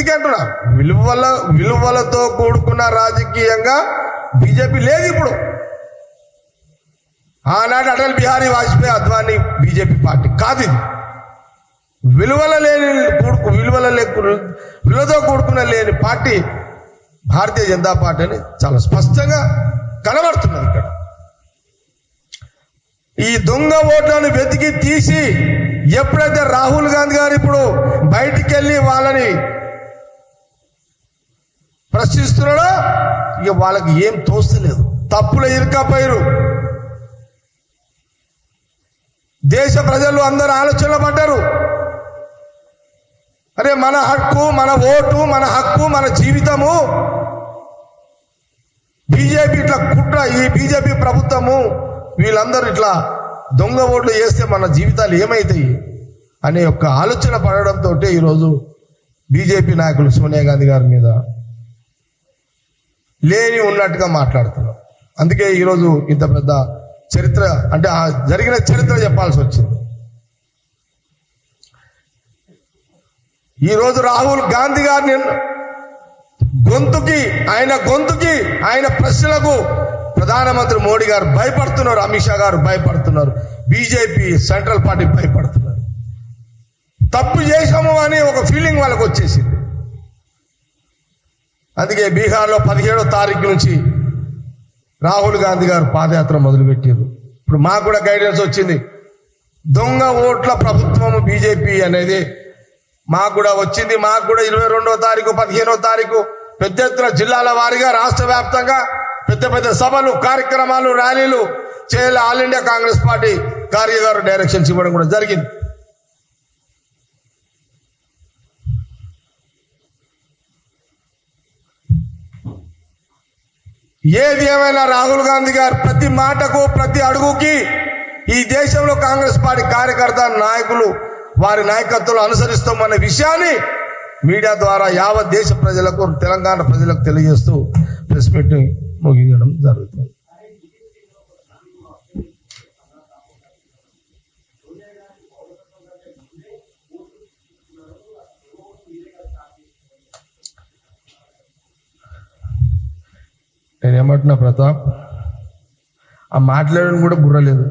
అందుకే అంటున్నా, విలువలతో కూడుకున్న రాజకీయంగా బీజేపీ లేదు ఇప్పుడు. ఆనాడు అటల్ బిహారీ వాజ్పేయి అద్వానీ బీజేపీ పార్టీ కాదు ఇది. విలువతో కూడుకున్న లేని పార్టీ భారతీయ జనతా పార్టీ అని చాలా స్పష్టంగా కనబడుతున్నది ఇక్కడ. ఈ దొంగ ఓట్లను వెతికి తీసి ఎప్పుడైతే రాహుల్ గాంధీ గారు ఇప్పుడు బయటికి వెళ్ళి వాళ్ళని ప్రశ్నిస్తున్నాడో ఇక వాళ్ళకి ఏం తోస్తలేదు, తప్పుల ఇరుకపోయారు. దేశ ప్రజలు అందరూ ఆలోచనలో పడ్డారు. అరే మన హక్కు, మన ఓటు, మన హక్కు, మన జీవితము, బీజేపీ ఇట్లా కుట్ర, ఈ బీజేపీ ప్రభుత్వము వీళ్ళందరూ ఇట్లా దొంగ ఓట్లు చేస్తే మన జీవితాలు ఏమవుతాయి అనే ఒక ఆలోచన పడడంతో ఈరోజు బీజేపీ నాయకులు సోనియా గాంధీ గారి మీద లేని ఉన్నట్టుగా మాట్లాడుతున్నారు. అందుకే ఈరోజు ఇంత పెద్ద చరిత్ర, అంటే ఆ జరిగిన చరిత్ర చెప్పాల్సి వచ్చింది. ఈరోజు రాహుల్ గాంధీ గారిని గొంతుకి ఆయన ప్రశ్నలకు ప్రధానమంత్రి మోడీ గారు భయపడుతున్నారు, అమిత్ షా గారు భయపడుతున్నారు, బీజేపీ సెంట్రల్ పార్టీ భయపడుతున్నారు. తప్పు చేశాము అని ఒక ఫీలింగ్ వాళ్ళకు వచ్చేసింది. అందుకే బీహార్లో 17వ తారీఖు నుంచి రాహుల్ గాంధీ గారు పాదయాత్ర మొదలుపెట్టారు. ఇప్పుడు మాకు కూడా గైడెన్స్ వచ్చింది, దొంగ ఓట్ల ప్రభుత్వం బీజేపీ అనేది మాకు కూడా వచ్చింది. మాకు కూడా 22వ తారీఖు 15వ తారీఖు పెద్ద ఎత్తున జిల్లాల వారీగా రాష్ట్ర వ్యాప్తంగా పెద్ద పెద్ద సభలు, కార్యక్రమాలు, ర్యాలీలు చేయాలి. ఆల్ ఇండియా కాంగ్రెస్ పార్టీ కార్యగారు డైరెక్షన్స్ ఇవ్వడం కూడా జరిగింది. ఏది ఏమైనా రాహుల్ గాంధీ గారు ప్రతి మాటకు, ప్రతి అడుగుకి ఈ దేశంలో కాంగ్రెస్ పార్టీ కార్యకర్త నాయకులు వారి నాయకత్వంలో అనుసరిస్తామన్న విషయాన్ని మీడియా ద్వారా యావత్ దేశ ప్రజలకు, తెలంగాణ ప్రజలకు తెలియజేస్తూ ప్రెస్ మీట్ ముగించడం జరుగుతుంది. నేనేమంటున్నా ప్రతాప్, ఆ మాట్లాడడం కూడా బుర్రలేదు.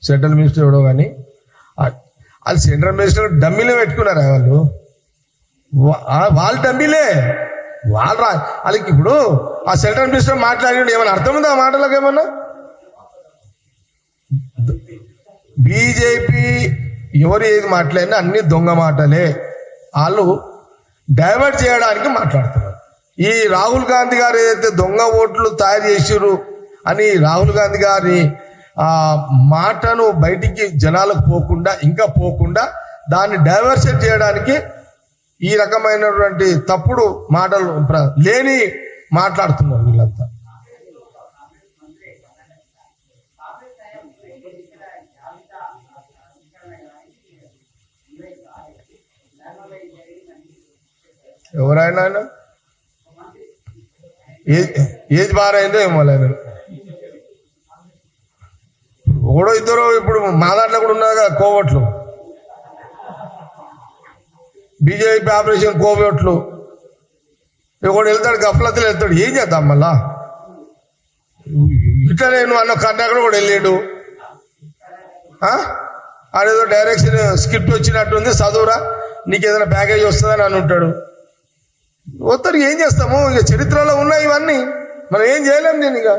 సెంట్రల్ మినిస్టర్ ఎవడో కానీ వాళ్ళు సెంట్రల్ మినిస్టర్ డమ్మీలే పెట్టుకున్నారా వాళ్ళు డమ్మీలే వాళ్ళకి. ఇప్పుడు ఆ సెంట్రల్ మినిస్టర్ మాట్లాడి ఏమైనా అర్థం ఉందా ఆ మాటలకు? ఏమన్నా బీజేపీ ఎవరు ఏది మాట్లాడినా అన్ని దొంగ మాటలే, వాళ్ళు డైవర్ట్ చేయడానికి మాట్లాడుతున్నారు. ఈ రాహుల్ గాంధీ గారు ఏదైతే దొంగ ఓట్లు తయారు చేసిరు అని రాహుల్ గాంధీ గారి మాటను బయటికి జనాలకు పోకుండా దాన్ని డైవర్షన్ చేయడానికి ఈ రకమైనటువంటి తప్పుడు మాటలు లేని మాట్లాడుతున్నారు వీళ్ళంతా. ఎవరైనా ఏజ్ బారైందో ఏమో లేదు, ఒకడో ఇద్దరు. ఇప్పుడు మా దాంట్లో కూడా ఉన్నారు కదా కోవట్లు, బీజేపీ ఆపరేషన్ కోవట్లు. ఒకడు వెళ్తాడు, గఫ్లతలు వెళ్తాడు, ఏం చేద్దాం మళ్ళా? ఇట్లా నేను అన్న కర్ణాకడ కూడా వెళ్ళాడు, ఆడేదో డైరెక్షన్ స్క్రిప్ట్ వచ్చినట్టుంది, చదువురా నీకు ఏదైనా ప్యాకేజ్ వస్తుందని అని ఉంటాడు. ఒత్తరికి ఏం చేస్తాము? ఇక చరిత్రలో ఉన్నాయి ఇవన్నీ, మనం ఏం చేయలేము. నేను ఇక